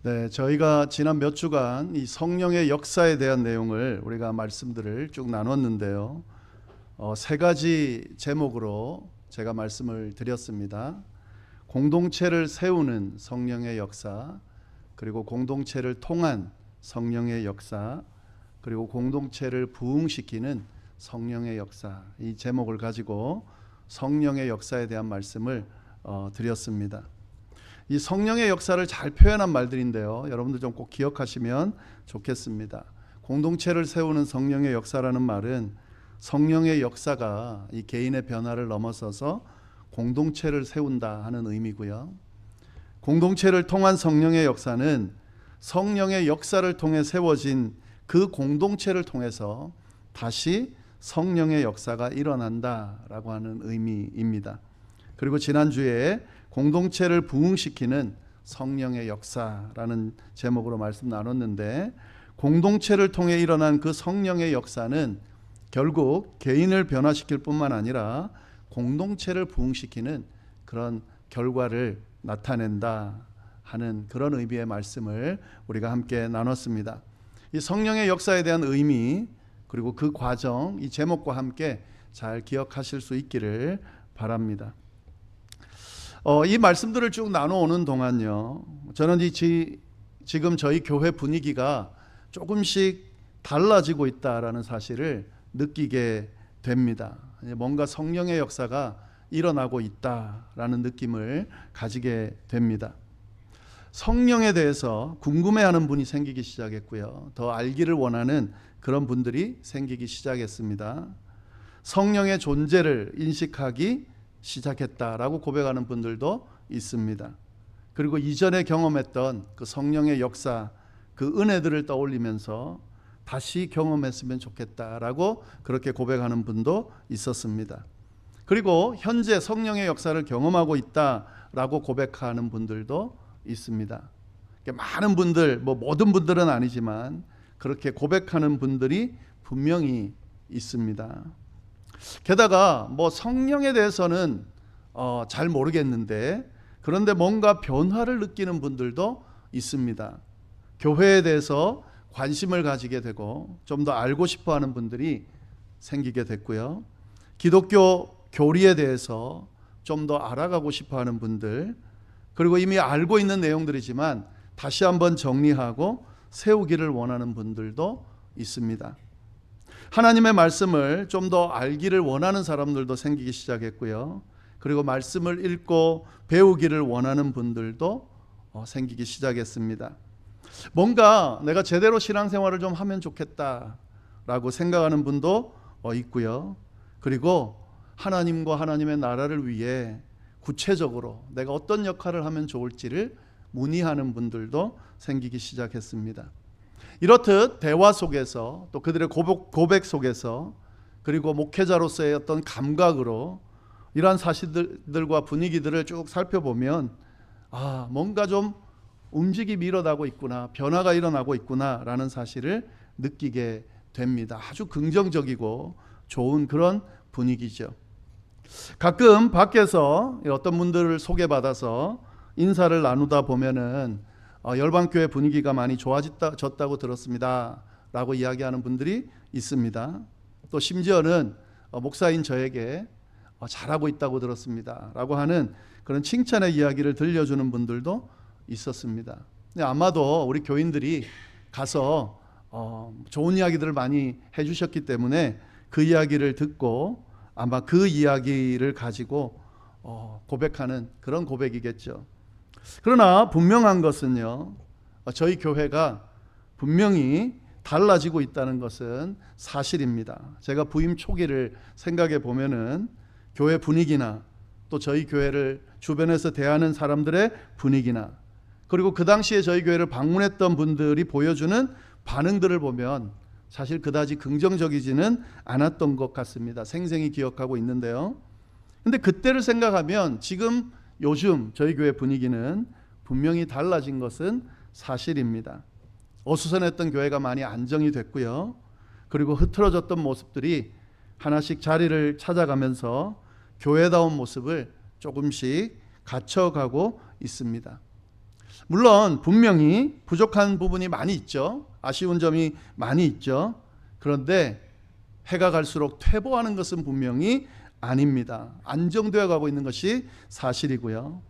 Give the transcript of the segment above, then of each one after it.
네, 저희가 지난 몇 주간 이 성령의 역사에 대한 내용을 우리가 말씀들을 쭉 나눴는데요. 세 가지 제목으로 제가 말씀을 드렸습니다. 공동체를 세우는 성령의 역사, 그리고 공동체를 통한 성령의 역사, 그리고 공동체를 부흥시키는 성령의 역사, 이 제목을 가지고 성령의 역사에 대한 말씀을 드렸습니다. 이 성령의 역사를 잘 표현한 말들인데요, 여러분들 좀 꼭 기억하시면 좋겠습니다. 공동체를 세우는 성령의 역사라는 말은 성령의 역사가 이 개인의 변화를 넘어서서 공동체를 세운다 하는 의미고요. 공동체를 통한 성령의 역사는 성령의 역사를 통해 세워진 그 공동체를 통해서 다시 성령의 역사가 일어난다라고 하는 의미입니다. 그리고 지난주에 공동체를 부흥시키는 성령의 역사라는 제목으로 말씀 나눴는데, 공동체를 통해 일어난 그 성령의 역사는 결국 개인을 변화시킬 뿐만 아니라 공동체를 부흥시키는 그런 결과를 나타낸다 하는 그런 의미의 말씀을 우리가 함께 나눴습니다. 이 성령의 역사에 대한 의미, 그리고 그 과정, 이 제목과 함께 잘 기억하실 수 있기를 바랍니다. 이 말씀들을 쭉 나눠오는 동안요, 저는 지금 저희 교회 분위기가 조금씩 달라지고 있다라는 사실을 느끼게 됩니다. 뭔가 성령의 역사가 일어나고 있다라는 느낌을 가지게 됩니다. 성령에 대해서 궁금해하는 분이 생기기 시작했고요, 더 알기를 원하는 그런 분들이 생기기 시작했습니다. 성령의 존재를 인식하기 시작했다라고 고백하는 분들도 있습니다. 그리고 이전에 경험했던 그 성령의 역사, 그 은혜들을 떠올리면서 다시 경험했으면 좋겠다라고 그렇게 고백하는 분도 있었습니다. 그리고 현재 성령의 역사를 경험하고 있다라고 고백하는 분들도 있습니다. 많은 분들, 모든 분들은 아니지만 그렇게 고백하는 분들이 분명히 있습니다. 게다가 성령에 대해서는 잘 모르겠는데, 그런데 뭔가 변화를 느끼는 분들도 있습니다. 교회에 대해서 관심을 가지게 되고 좀 더 알고 싶어 하는 분들이 생기게 됐고요. 기독교 교리에 대해서 좀 더 알아가고 싶어 하는 분들, 그리고 이미 알고 있는 내용들이지만 다시 한번 정리하고 세우기를 원하는 분들도 있습니다. 하나님의 말씀을 좀 더 알기를 원하는 사람들도 생기기 시작했고요. 그리고 말씀을 읽고 배우기를 원하는 분들도 생기기 시작했습니다. 뭔가 내가 제대로 신앙생활을 좀 하면 좋겠다라고 생각하는 분도 있고요. 그리고 하나님과 하나님의 나라를 위해 구체적으로 내가 어떤 역할을 하면 좋을지를 문의하는 분들도 생기기 시작했습니다. 이렇듯 대화 속에서, 또 그들의 고백 속에서, 그리고 목회자로서의 어떤 감각으로 이러한 사실들과 분위기들을 쭉 살펴보면 뭔가 좀 움직임이 일어나고 있구나, 변화가 일어나고 있구나 라는 사실을 느끼게 됩니다. 아주 긍정적이고 좋은 그런 분위기죠. 가끔 밖에서 어떤 분들을 소개받아서 인사를 나누다 보면은 열방교회 분위기가 많이 좋아졌다고 들었습니다 라고 이야기하는 분들이 있습니다. 또 심지어는 목사인 저에게 잘하고 있다고 들었습니다 라고 하는 그런 칭찬의 이야기를 들려주는 분들도 있었습니다. 아마도 우리 교인들이 가서 좋은 이야기들을 많이 해주셨기 때문에 그 이야기를 듣고 아마 그 이야기를 가지고 고백하는 그런 고백이겠죠. 그러나 분명한 것은요, 저희 교회가 분명히 달라지고 있다는 것은 사실입니다. 제가 부임 초기를 생각해 보면은 교회 분위기나 또 저희 교회를 주변에서 대하는 사람들의 분위기나, 그리고 그 당시에 저희 교회를 방문했던 분들이 보여주는 반응들을 보면 사실 그다지 긍정적이지는 않았던 것 같습니다. 생생히 기억하고 있는데요. 근데 그때를 생각하면 지금 요즘 저희 교회 분위기는 분명히 달라진 것은 사실입니다. 어수선했던 교회가 많이 안정이 됐고요. 그리고 흐트러졌던 모습들이 하나씩 자리를 찾아가면서 교회다운 모습을 조금씩 갖춰가고 있습니다. 물론 분명히 부족한 부분이 많이 있죠. 아쉬운 점이 많이 있죠. 그런데 해가 갈수록 퇴보하는 것은 분명히 아닙니다. 안정되어 가고 있는 것이 사실이고요.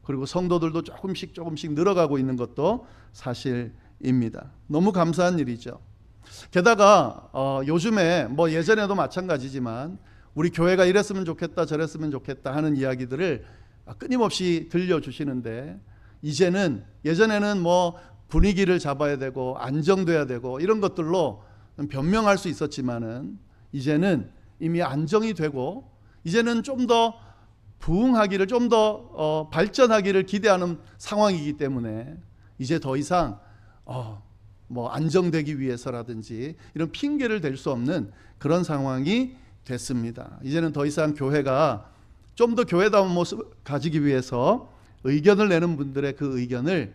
그리고 성도들도 조금씩 늘어가고 있는 것도 사실입니다. 너무 감사한 일이죠. 게다가 요즘에 뭐 예전에도 마찬가지지만 우리 교회가 이랬으면 좋겠다 저랬으면 좋겠다 하는 이야기들을 끊임없이 들려주시는데, 이제는 예전에는 뭐 분위기를 잡아야 되고 안정돼야 되고 이런 것들로 변명할 수 있었지만은 이제는 이미 안정이 되고 이제는 좀 더 부흥하기를, 좀 더 발전하기를 기대하는 상황이기 때문에 이제 더 이상 뭐 안정되기 위해서라든지 이런 핑계를 댈 수 없는 그런 상황이 됐습니다. 이제는 더 이상 교회가 좀 더 교회다운 모습을 가지기 위해서 의견을 내는 분들의 그 의견을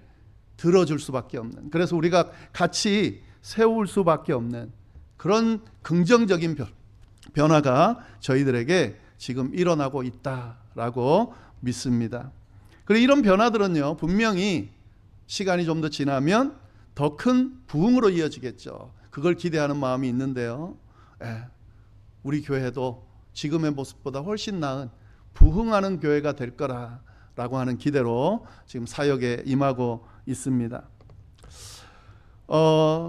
들어줄 수밖에 없는, 그래서 우리가 같이 세울 수밖에 없는 그런 긍정적인 변화가 저희들에게 지금 일어나고 있다라고 믿습니다. 그리고 이런 변화들은요, 분명히 시간이 좀 더 지나면 더 큰 부흥으로 이어지겠죠. 그걸 기대하는 마음이 있는데요. 우리 교회도 지금의 모습보다 훨씬 나은 부흥하는 교회가 될 거라고 하는 기대로 지금 사역에 임하고 있습니다.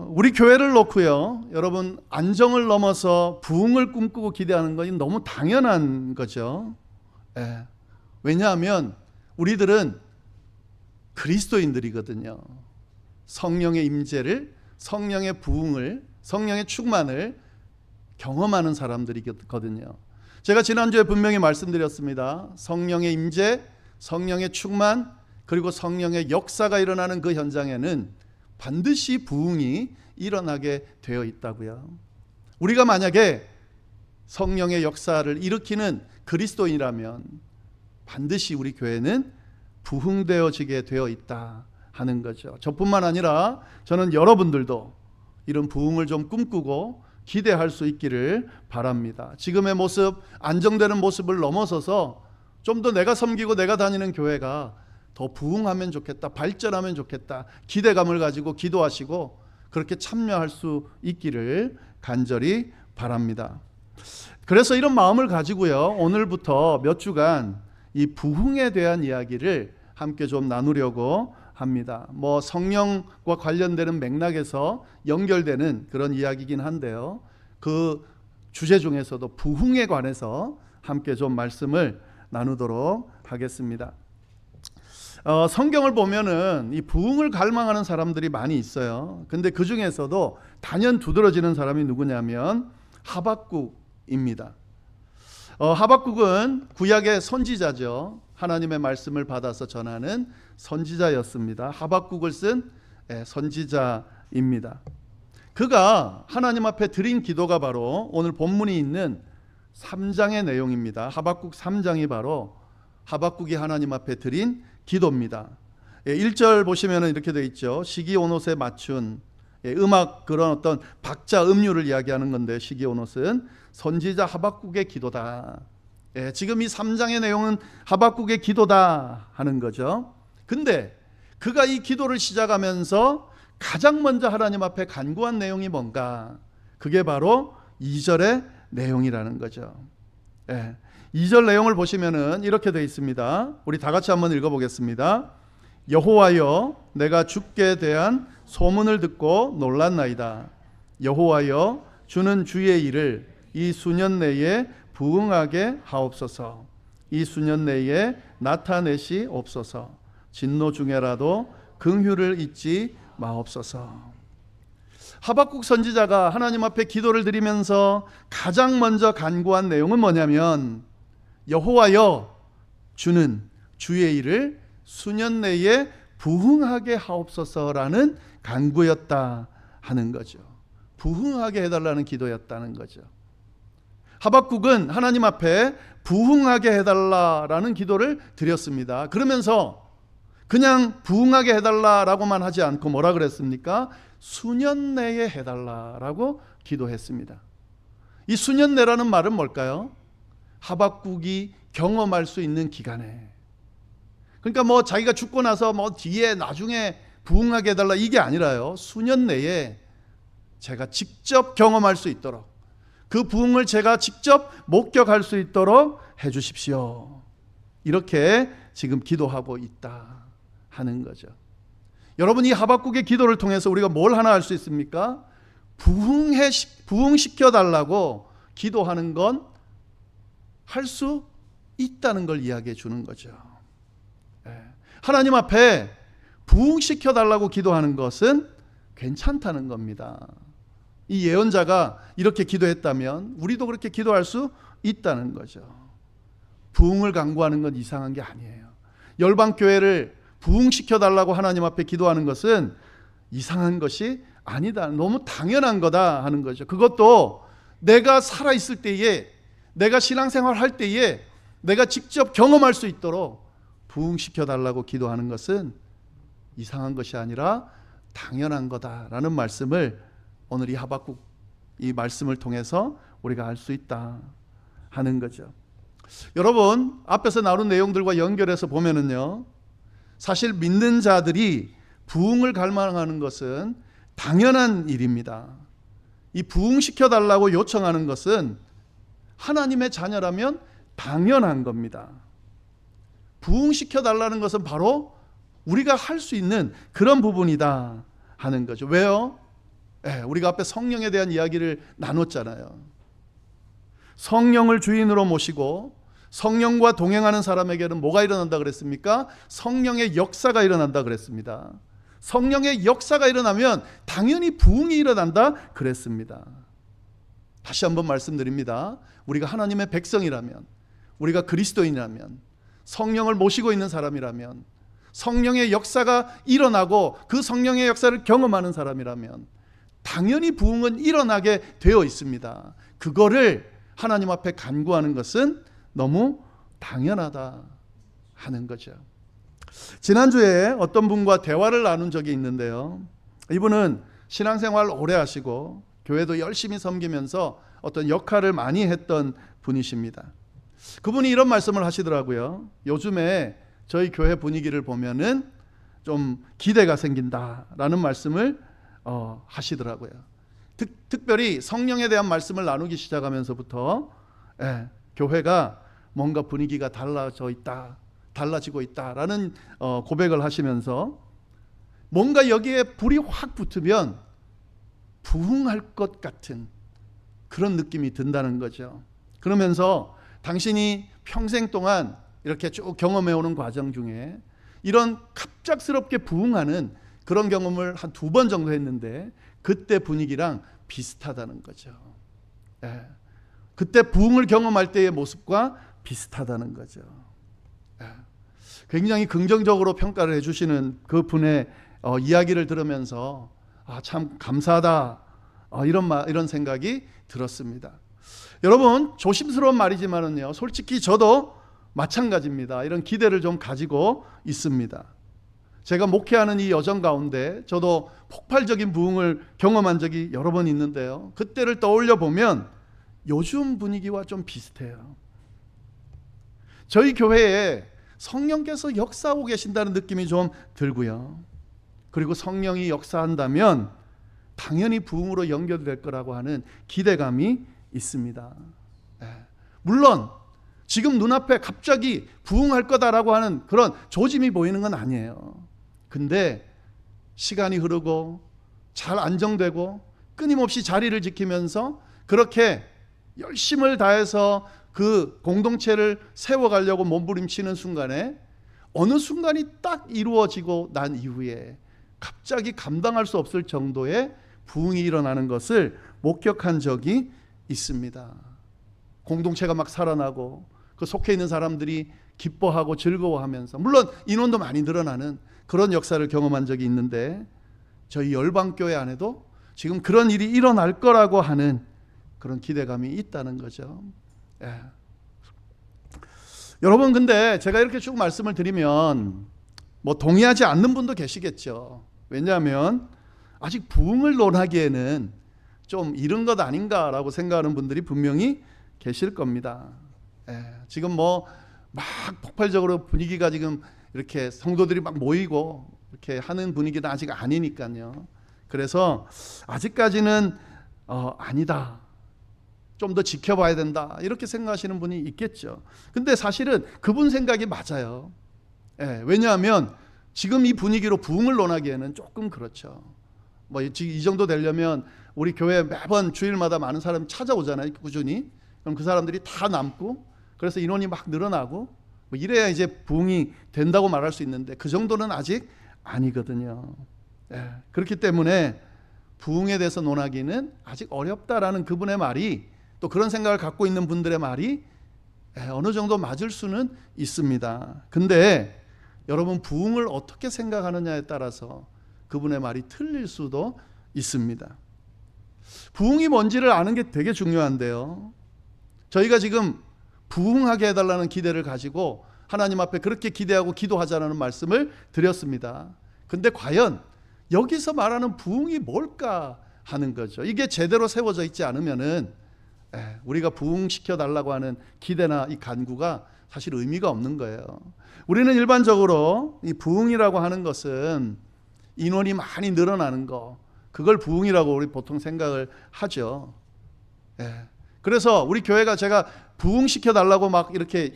우리 교회를 놓고요, 여러분, 안정을 넘어서 부흥을 꿈꾸고 기대하는 것이 너무 당연한 거죠. 왜냐하면 우리들은 그리스도인들이거든요. 성령의 임재를, 성령의 부흥을, 성령의 충만을 경험하는 사람들이거든요. 제가 지난주에 분명히 말씀드렸습니다. 성령의 임재, 성령의 충만, 그리고 성령의 역사가 일어나는 그 현장에는 반드시 부흥이 일어나게 되어 있다고요. 우리가 만약에 성령의 역사를 일으키는 그리스도인이라면 반드시 우리 교회는 부흥되어지게 되어 있다 하는 거죠. 저뿐만 아니라 저는 여러분들도 이런 부흥을 좀 꿈꾸고 기대할 수 있기를 바랍니다. 지금의 모습, 안정되는 모습을 넘어서서 좀 더 내가 섬기고 내가 다니는 교회가 더 부흥하면 좋겠다, 발전하면 좋겠다, 기대감을 가지고 기도하시고 그렇게 참여할 수 있기를 간절히 바랍니다. 그래서 이런 마음을 가지고요, 오늘부터 몇 주간 이 부흥에 대한 이야기를 함께 좀 나누려고 합니다. 뭐 성령과 관련되는 맥락에서 연결되는 그런 이야기이긴 한데요, 그 주제 중에서도 부흥에 관해서 함께 좀 말씀을 나누도록 하겠습니다. 성경을 보면은 이 부흥을 갈망하는 사람들이 많이 있어요. 근데 그 중에서도 단연 두드러지는 사람이 누구냐면 하박국입니다. 하박국은 구약의 선지자죠. 하나님의 말씀을 받아서 전하는 선지자였습니다. 하박국을 쓴 선지자입니다. 그가 하나님 앞에 드린 기도가 바로 오늘 본문이 있는 3장의 내용입니다. 하박국 3장이 바로 하박국이 하나님 앞에 드린 기도입니다. 1절 보시면 이렇게 되어 있죠. 시기온옷에 맞춘 음악, 그런 어떤 박자 음률을 이야기하는 건데, 시기온옷은 선지자 하박국의 기도다. 지금 이 3장의 내용은 하박국의 기도다 하는 거죠. 근데 그가 이 기도를 시작하면서 가장 먼저 하나님 앞에 간구한 내용이 뭔가? 그게 바로 2절의 내용이라는 거죠. 2절 내용을 보시면은 이렇게 되어 있습니다. 우리 다 같이 한번 읽어보겠습니다. 여호와여, 내가 주께 대한 소문을 듣고 놀랐나이다. 여호와여, 주는 주의 일을 이 수년 내에 부응하게 하옵소서. 이 수년 내에 나타내시옵소서. 진노 중에라도 긍휼을 잊지 마옵소서. 하박국 선지자가 하나님 앞에 기도를 드리면서 가장 먼저 간구한 내용은 뭐냐면, 여호와여, 주는 주의 일을 수년 내에 부흥하게 하옵소서라는 간구였다 하는 거죠. 부흥하게 해달라는 기도였다는 거죠. 하박국은 하나님 앞에 부흥하게 해달라라는 기도를 드렸습니다. 그러면서 그냥 부흥하게 해달라라고만 하지 않고 뭐라 그랬습니까? 수년 내에 해달라라고 기도했습니다. 이 수년 내라는 말은 뭘까요? 하박국이 경험할 수 있는 기간에, 그러니까 뭐 자기가 죽고 나서 뭐 뒤에 나중에 부흥하게 해달라 이게 아니라요. 수년 내에 제가 직접 경험할 수 있도록, 그 부흥을 제가 직접 목격할 수 있도록 해주십시오. 이렇게 지금 기도하고 있다 하는 거죠. 여러분, 이 하박국의 기도를 통해서 우리가 뭘 하나 알 수 있습니까? 부흥시켜 달라고 기도하는 건 할 수 있다는 걸 이야기해 주는 거죠. 하나님 앞에 부흥시켜 달라고 기도하는 것은 괜찮다는 겁니다. 이 예언자가 이렇게 기도했다면 우리도 그렇게 기도할 수 있다는 거죠. 부흥을 간구하는 건 이상한 게 아니에요. 열방교회를 부흥시켜 달라고 하나님 앞에 기도하는 것은 이상한 것이 아니다, 너무 당연한 거다 하는 거죠. 그것도 내가 살아있을 때에, 내가 신앙생활 할 때에 내가 직접 경험할 수 있도록 부흥시켜 달라고 기도하는 것은 이상한 것이 아니라 당연한 거다라는 말씀을 오늘 이 하박국 이 말씀을 통해서 우리가 알 수 있다 하는 거죠. 여러분, 앞에서 나눈 내용들과 연결해서 보면은요, 사실 믿는 자들이 부흥을 갈망하는 것은 당연한 일입니다. 이 부흥시켜 달라고 요청하는 것은 하나님의 자녀라면 당연한 겁니다. 부흥시켜 달라는 것은 바로 우리가 할 수 있는 그런 부분이다 하는 거죠. 왜요? 우리가 앞에 성령에 대한 이야기를 나눴잖아요. 성령을 주인으로 모시고 성령과 동행하는 사람에게는 뭐가 일어난다 그랬습니까? 성령의 역사가 일어난다 그랬습니다. 성령의 역사가 일어나면 당연히 부흥이 일어난다 그랬습니다. 다시 한번 말씀드립니다. 우리가 하나님의 백성이라면, 우리가 그리스도인이라면, 성령을 모시고 있는 사람이라면, 성령의 역사가 일어나고 그 성령의 역사를 경험하는 사람이라면 당연히 부흥은 일어나게 되어 있습니다. 그거를 하나님 앞에 간구하는 것은 너무 당연하다 하는 거죠. 지난주에 어떤 분과 대화를 나눈 적이 있는데요, 이분은 신앙생활 오래 하시고 교회도 열심히 섬기면서 어떤 역할을 많이 했던 분이십니다. 그분이 이런 말씀을 하시더라고요. 요즘에 저희 교회 분위기를 보면은 좀 기대가 생긴다라는 말씀을 하시더라고요. 특별히 성령에 대한 말씀을 나누기 시작하면서부터 교회가 뭔가 분위기가 달라지고 있다라는 고백을 하시면서 뭔가 여기에 불이 확 붙으면 부흥할 것 같은 그런 느낌이 든다는 거죠. 그러면서 당신이 평생 동안 이렇게 쭉 경험해오는 과정 중에 이런 갑작스럽게 부흥하는 그런 경험을 한 2번 정도 했는데 그때 분위기랑 비슷하다는 거죠. 그때 부흥을 경험할 때의 모습과 비슷하다는 거죠. 굉장히 긍정적으로 평가를 해주시는 그 분의 이야기를 들으면서 참 감사하다, 이런 생각이 들었습니다. 여러분, 조심스러운 말이지만은요, 솔직히 저도 마찬가지입니다. 이런 기대를 좀 가지고 있습니다. 제가 목회하는 이 여정 가운데 저도 폭발적인 부흥을 경험한 적이 여러 번 있는데요, 그때를 떠올려 보면 요즘 분위기와 좀 비슷해요. 저희 교회에 성령께서 역사하고 계신다는 느낌이 좀 들고요, 그리고 성령이 역사한다면 당연히 부흥으로 연결될 거라고 하는 기대감이 있습니다. 물론 지금 눈앞에 갑자기 부흥할 거다라고 하는 그런 조짐이 보이는 건 아니에요. 근데 시간이 흐르고 잘 안정되고 끊임없이 자리를 지키면서 그렇게 열심을 다해서 그 공동체를 세워가려고 몸부림치는 순간에 어느 순간이 딱 이루어지고 난 이후에 갑자기 감당할 수 없을 정도의 부흥이 일어나는 것을 목격한 적이 있습니다. 공동체가 막 살아나고 그 속해 있는 사람들이 기뻐하고 즐거워하면서, 물론 인원도 많이 늘어나는 그런 역사를 경험한 적이 있는데 저희 열방교회 안에도 지금 그런 일이 일어날 거라고 하는 그런 기대감이 있다는 거죠. 여러분, 근데 제가 이렇게 쭉 말씀을 드리면 뭐 동의하지 않는 분도 계시겠죠. 왜냐하면 아직 부흥을 논하기에는 좀 이른 것 아닌가라고 생각하는 분들이 분명히 계실 겁니다. 지금 뭐 막 폭발적으로 분위기가 지금 이렇게 성도들이 막 모이고 이렇게 하는 분위기는 아직 아니니까요. 그래서 아직까지는 아니다. 좀 더 지켜봐야 된다. 이렇게 생각하시는 분이 있겠죠. 근데 사실은 그분 생각이 맞아요. 왜냐하면 지금 이 분위기로 부흥을 논하기에는 조금 그렇죠. 뭐 이 정도 되려면 우리 교회 매번 주일마다 많은 사람이 찾아오잖아요. 꾸준히. 그럼 그 사람들이 다 남고 그래서 인원이 막 늘어나고 뭐 이래야 이제 부흥이 된다고 말할 수 있는데 그 정도는 아직 아니거든요. 그렇기 때문에 부흥에 대해서 논하기는 아직 어렵다라는 그분의 말이, 또 그런 생각을 갖고 있는 분들의 말이 어느 정도 맞을 수는 있습니다. 근데 여러분, 부흥을 어떻게 생각하느냐에 따라서 그분의 말이 틀릴 수도 있습니다. 부흥이 뭔지를 아는 게 되게 중요한데요. 저희가 지금 부흥하게 해달라는 기대를 가지고 하나님 앞에 그렇게 기대하고 기도하자는 말씀을 드렸습니다. 근데 과연 여기서 말하는 부흥이 뭘까 하는 거죠. 이게 제대로 세워져 있지 않으면은 우리가 부흥시켜 달라고 하는 기대나 이 간구가 사실 의미가 없는 거예요. 우리는 일반적으로 이 부흥이라고 하는 것은 인원이 많이 늘어나는 거, 그걸 부흥이라고 우리 보통 생각을 하죠. 그래서 우리 교회가 제가 부흥시켜 달라고 막 이렇게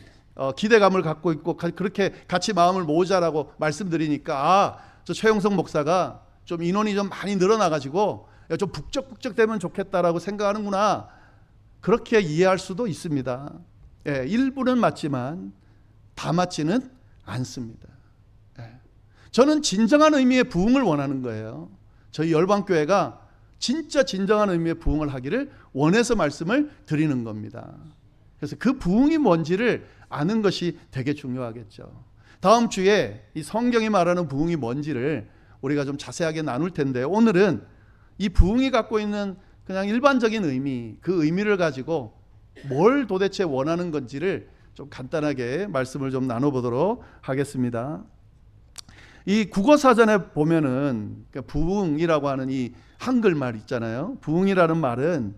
기대감을 갖고 있고 그렇게 같이 마음을 모으자라고 말씀드리니까 저 최용석 목사가 좀 인원이 좀 많이 늘어나가지고 좀 북적북적 되면 좋겠다라고 생각하는구나, 그렇게 이해할 수도 있습니다. 일부는 맞지만 다 맞지는 않습니다. 저는 진정한 의미의 부흥을 원하는 거예요. 저희 열방교회가 진짜 진정한 의미의 부흥을 하기를 원해서 말씀을 드리는 겁니다. 그래서 그 부흥이 뭔지를 아는 것이 되게 중요하겠죠. 다음 주에 이 성경이 말하는 부흥이 뭔지를 우리가 좀 자세하게 나눌 텐데, 오늘은 이 부흥이 갖고 있는 그냥 일반적인 의미, 그 의미를 가지고 뭘 도대체 원하는 건지를 좀 간단하게 말씀을 좀 나눠보도록 하겠습니다. 이 국어사전에 보면은 부흥이라고 하는 이 한글말 있잖아요. 부흥이라는 말은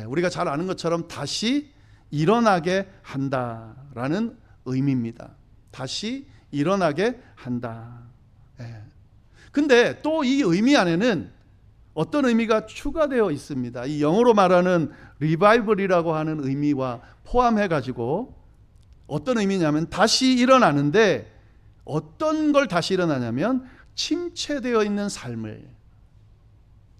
우리가 잘 아는 것처럼 다시 일어나게 한다라는 의미입니다. 다시 일어나게 한다. 근데 또 이 의미 안에는 어떤 의미가 추가되어 있습니다. 이 영어로 말하는 리바이벌이라고 하는 의미와 포함해 가지고 어떤 의미냐면 다시 일어나는데, 어떤 걸 다시 일어나냐면 침체되어 있는 삶을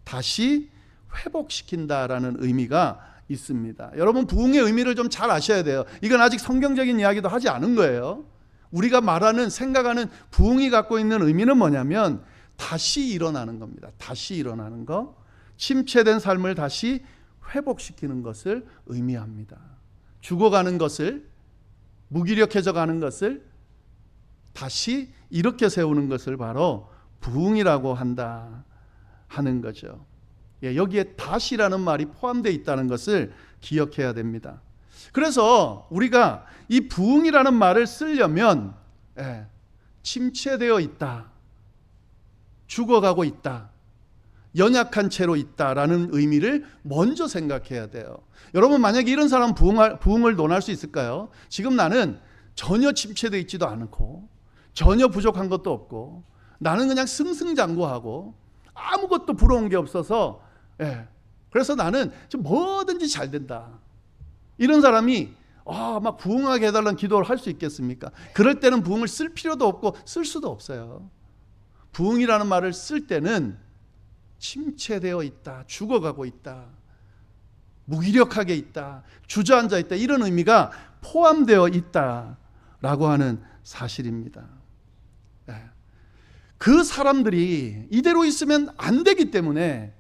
다시 회복시킨다라는 의미가 있습니다. 여러분, 부흥의 의미를 좀 잘 아셔야 돼요. 이건 아직 성경적인 이야기도 하지 않은 거예요. 우리가 말하는, 생각하는 부흥이 갖고 있는 의미는 뭐냐면 다시 일어나는 겁니다. 다시 일어나는 거, 침체된 삶을 다시 회복시키는 것을 의미합니다. 죽어가는 것을, 무기력해져 가는 것을 다시 일으켜 세우는 것을 바로 부흥이라고 한다 하는 거죠. 여기에 다시라는 말이 포함되어 있다는 것을 기억해야 됩니다. 그래서 우리가 이 부흥이라는 말을 쓰려면 침체되어 있다, 죽어가고 있다, 연약한 채로 있다라는 의미를 먼저 생각해야 돼요. 여러분, 만약에 이런 사람 부흥을 논할 수 있을까요? 지금 나는 전혀 침체되어 있지도 않고 전혀 부족한 것도 없고 나는 그냥 승승장구하고 아무것도 부러운 게 없어서 그래서 나는 좀 뭐든지 잘 된다, 이런 사람이 막 부흥하게 해달라는 기도를 할 수 있겠습니까? 그럴 때는 부흥을 쓸 필요도 없고 쓸 수도 없어요. 부흥이라는 말을 쓸 때는 침체되어 있다, 죽어가고 있다, 무기력하게 있다, 주저앉아 있다, 이런 의미가 포함되어 있다라고 하는 사실입니다. 그 사람들이 이대로 있으면 안 되기 때문에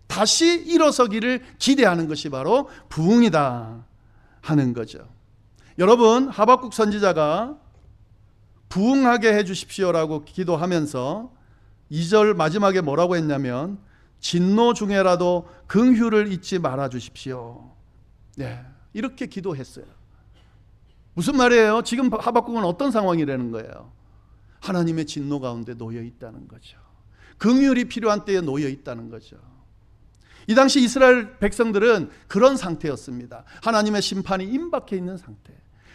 다시 일어서기를 기대하는 것이 바로 부흥이다 하는 거죠. 여러분, 하박국 선지자가 부흥하게 해주십시오라고 기도하면서 2절 마지막에 뭐라고 했냐면 진노 중에라도 긍휼을 잊지 말아 주십시오. 이렇게 기도했어요. 무슨 말이에요? 지금 하박국은 어떤 상황이라는 거예요? 하나님의 진노 가운데 놓여 있다는 거죠. 긍휼이 필요한 때에 놓여 있다는 거죠. 이 당시 이스라엘 백성들은 그런 상태였습니다. 하나님의 심판이 임박해 있는 상태.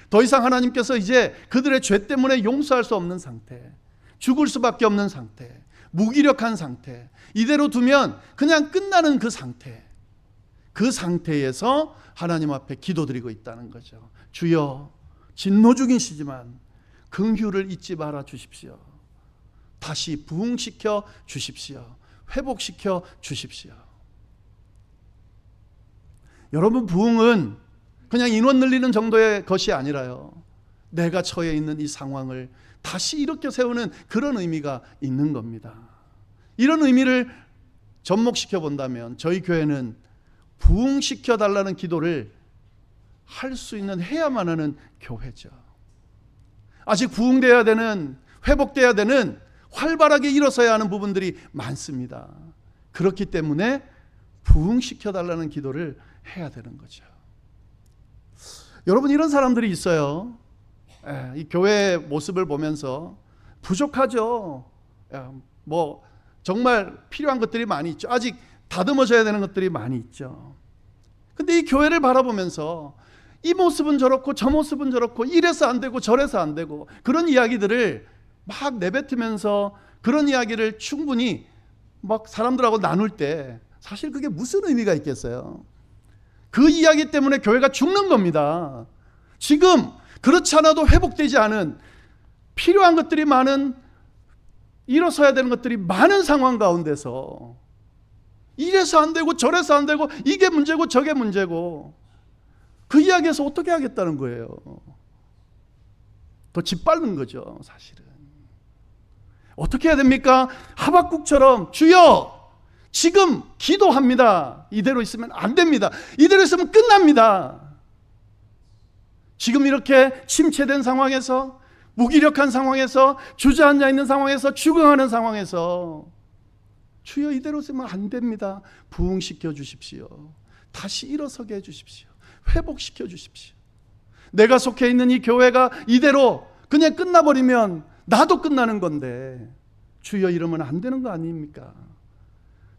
더 이상 하나님께서 이제 그들의 죄 때문에 용서할 수 없는 상태, 죽을 수밖에 없는 상태, 무기력한 상태, 이대로 두면 그냥 끝나는 그 상태, 그 상태에서 하나님 앞에 기도드리고 있다는 거죠. 주여, 진노 중이시지만 긍휼을 잊지 말아 주십시오. 다시 부흥시켜 주십시오. 회복시켜 주십시오. 여러분, 부흥은 그냥 인원 늘리는 정도의 것이 아니라요, 내가 처해 있는 이 상황을 다시 일으켜 세우는 그런 의미가 있는 겁니다. 이런 의미를 접목시켜 본다면 저희 교회는 부흥시켜 달라는 기도를 할 수 있는, 해야만 하는 교회죠. 아직 부흥되어야 되는, 회복되어야 되는, 활발하게 일어서야 하는 부분들이 많습니다. 그렇기 때문에 부흥시켜 달라는 기도를 해야 되는 거죠. 여러분, 이런 사람들이 있어요. 이 교회의 모습을 보면서 부족하죠. 뭐 정말 필요한 것들이 많이 있죠. 아직 다듬어져야 되는 것들이 많이 있죠. 근데 이 교회를 바라보면서 이 모습은 저렇고 저 모습은 저렇고 이래서 안 되고 저래서 안 되고 그런 이야기들을 막 내뱉으면서 그런 이야기를 충분히 막 사람들하고 나눌 때 사실 그게 무슨 의미가 있겠어요? 그 이야기 때문에 교회가 죽는 겁니다. 지금 그렇지 않아도 회복되지 않은, 필요한 것들이 많은, 일어서야 되는 것들이 많은 상황 가운데서 이래서 안 되고 저래서 안 되고 이게 문제고 저게 문제고 그 이야기에서 어떻게 하겠다는 거예요? 더 짓밟는 거죠, 사실은. 어떻게 해야 됩니까? 하박국처럼 주여, 지금 기도합니다. 이대로 있으면 안 됩니다. 이대로 있으면 끝납니다. 지금 이렇게 침체된 상황에서, 무기력한 상황에서, 주저앉아 있는 상황에서, 죽어가는 상황에서 주여, 이대로 있으면 안 됩니다. 부흥시켜 주십시오. 다시 일어서게 해 주십시오. 회복시켜 주십시오. 내가 속해 있는 이 교회가 이대로 그냥 끝나버리면 나도 끝나는 건데 주여, 이러면 안 되는 거 아닙니까?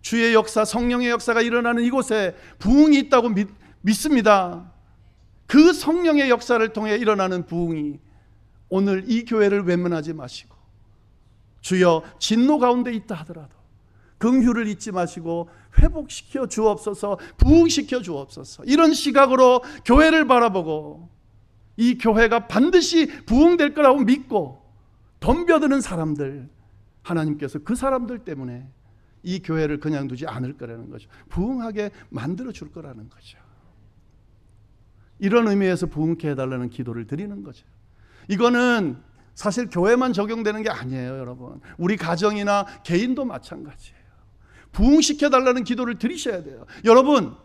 주의 역사, 성령의 역사가 일어나는 이곳에 부흥이 있다고 믿습니다. 그 성령의 역사를 통해 일어나는 부흥이 오늘 이 교회를 외면하지 마시고, 주여, 진노 가운데 있다 하더라도 긍휼을 잊지 마시고 회복시켜 주옵소서, 부흥시켜 주옵소서. 이런 시각으로 교회를 바라보고 이 교회가 반드시 부흥될 거라고 믿고 덤벼드는 사람들, 하나님께서 그 사람들 때문에 이 교회를 그냥 두지 않을 거라는 거죠. 부흥하게 만들어 줄 거라는 거죠. 이런 의미에서 부흥케 해달라는 기도를 드리는 거죠. 이거는 사실 교회만 적용되는 게 아니에요, 여러분. 우리 가정이나 개인도 마찬가지예요. 부흥시켜 달라는 기도를 드리셔야 돼요. 여러분,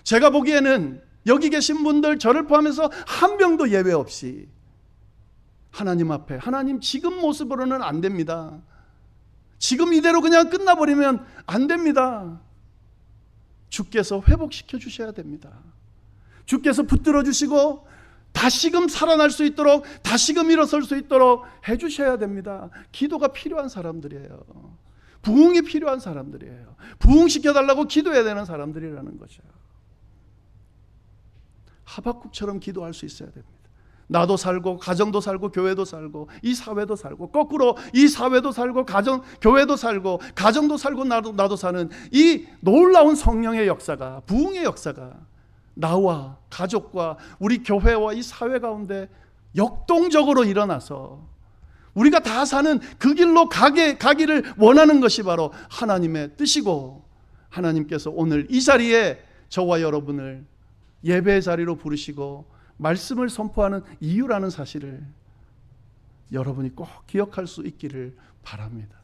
제가 보기에는 여기 계신 분들, 저를 포함해서 한 명도 예외 없이 하나님 앞에, 하나님, 지금 모습으로는 안 됩니다. 지금 이대로 그냥 끝나버리면 안 됩니다. 주께서 회복시켜 주셔야 됩니다. 주께서 붙들어 주시고 다시금 살아날 수 있도록, 다시금 일어설 수 있도록 해주셔야 됩니다. 기도가 필요한 사람들이에요. 부흥이 필요한 사람들이에요. 부흥시켜달라고 기도해야 되는 사람들이라는 거죠. 하박국처럼 기도할 수 있어야 됩니다. 나도 살고, 가정도 살고, 교회도 살고, 이 사회도 살고, 거꾸로 이 사회도 살고, 교회도 살고, 가정도 살고, 나도 사는 이 놀라운 성령의 역사가, 부흥의 역사가 나와 가족과 우리 교회와 이 사회 가운데 역동적으로 일어나서 우리가 다 사는 그 길로 가기를 원하는 것이 바로 하나님의 뜻이고, 하나님께서 오늘 이 자리에 저와 여러분을 예배의 자리로 부르시고 말씀을 선포하는 이유라는 사실을 여러분이 꼭 기억할 수 있기를 바랍니다.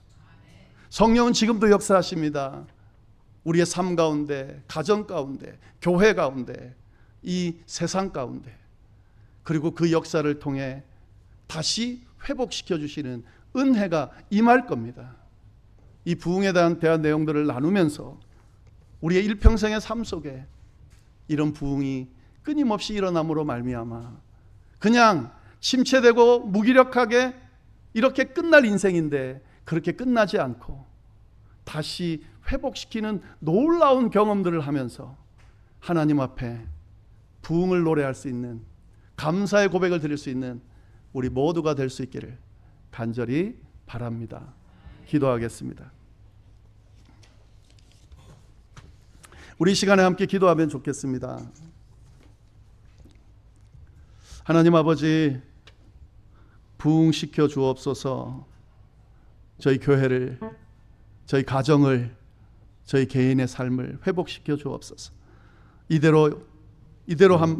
성령은 지금도 역사하십니다. 우리의 삶 가운데, 가정 가운데, 교회 가운데, 이 세상 가운데, 그리고 그 역사를 통해 다시 회복시켜 주시는 은혜가 임할 겁니다. 이 부흥에 대한 내용들을 나누면서 우리의 일평생의 삶 속에 이런 부흥이 끊임없이 일어남으로 말미암아 그냥 침체되고 무기력하게 이렇게 끝날 인생인데 그렇게 끝나지 않고 다시 회복시키는 놀라운 경험들을 하면서 하나님 앞에 부흥을 노래할 수 있는 감사의 고백을 드릴 수 있는 우리 모두가 될 수 있기를 간절히 바랍니다. 기도하겠습니다. 우리 시간에 함께 기도하면 좋겠습니다. 하나님 아버지, 부흥시켜 주옵소서. 저희 교회를, 저희 가정을, 저희 개인의 삶을 회복시켜 주옵소서. 이대로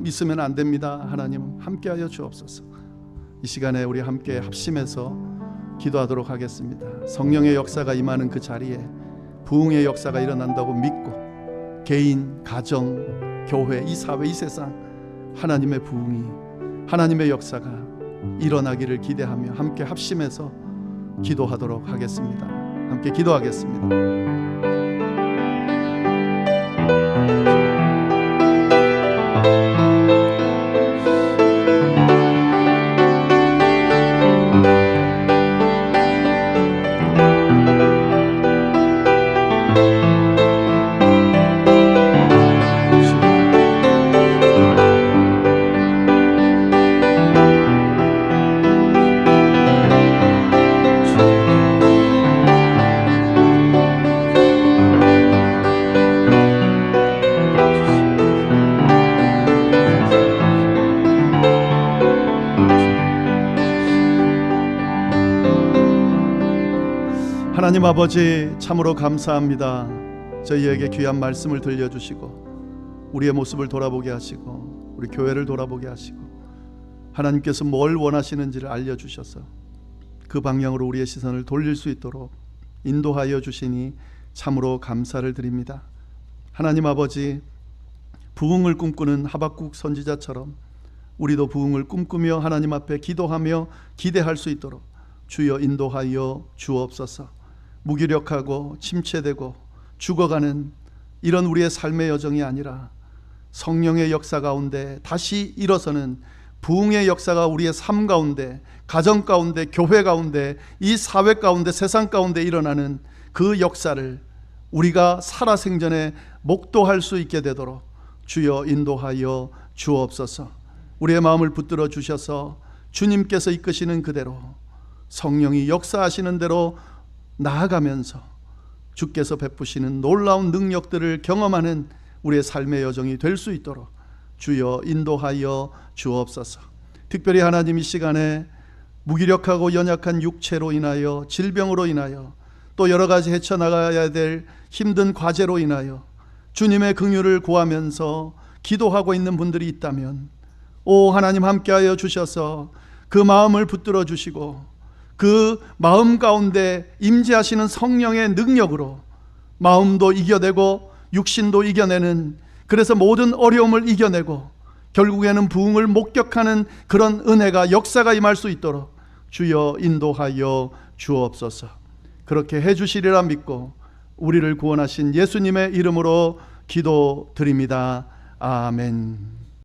있으면 안 됩니다. 하나님 함께하여 주옵소서. 이 시간에 우리 함께 합심해서 기도하도록 하겠습니다. 성령의 역사가 임하는 그 자리에 부흥의 역사가 일어난다고 믿고 개인, 가정, 교회, 이 사회, 이 세상 하나님의 부흥이, 하나님의 역사가 일어나기를 기대하며 함께 합심해서 기도하도록 하겠습니다. 함께 기도하겠습니다. 하나님 아버지, 참으로 감사합니다. 저희에게 귀한 말씀을 들려주시고 우리의 모습을 돌아보게 하시고 우리 교회를 돌아보게 하시고 하나님께서 뭘 원하시는지를 알려주셔서 그 방향으로 우리의 시선을 돌릴 수 있도록 인도하여 주시니 참으로 감사를 드립니다. 하나님 아버지, 부흥을 꿈꾸는 하박국 선지자처럼 우리도 부흥을 꿈꾸며 하나님 앞에 기도하며 기대할 수 있도록 주여 인도하여 주옵소서. 무기력하고 침체되고 죽어가는 이런 우리의 삶의 여정이 아니라 성령의 역사 가운데 다시 일어서는 부흥의 역사가 우리의 삶 가운데, 가정 가운데, 교회 가운데, 이 사회 가운데, 세상 가운데 일어나는 그 역사를 우리가 살아생전에 목도할 수 있게 되도록 주여 인도하여 주옵소서. 우리의 마음을 붙들어 주셔서 주님께서 이끄시는 그대로, 성령이 역사하시는 대로 나아가면서 주께서 베푸시는 놀라운 능력들을 경험하는 우리의 삶의 여정이 될 수 있도록 주여 인도하여 주옵소서. 특별히 하나님, 이 시간에 무기력하고 연약한 육체로 인하여, 질병으로 인하여, 또 여러 가지 헤쳐나가야 될 힘든 과제로 인하여 주님의 긍휼을 구하면서 기도하고 있는 분들이 있다면 오 하나님, 함께하여 주셔서 그 마음을 붙들어 주시고 그 마음 가운데 임재하시는 성령의 능력으로 마음도 이겨내고 육신도 이겨내는, 그래서 모든 어려움을 이겨내고 결국에는 부흥을 목격하는 그런 은혜가, 역사가 임할 수 있도록 주여 인도하여 주옵소서. 그렇게 해주시리라 믿고 우리를 구원하신 예수님의 이름으로 기도드립니다. 아멘.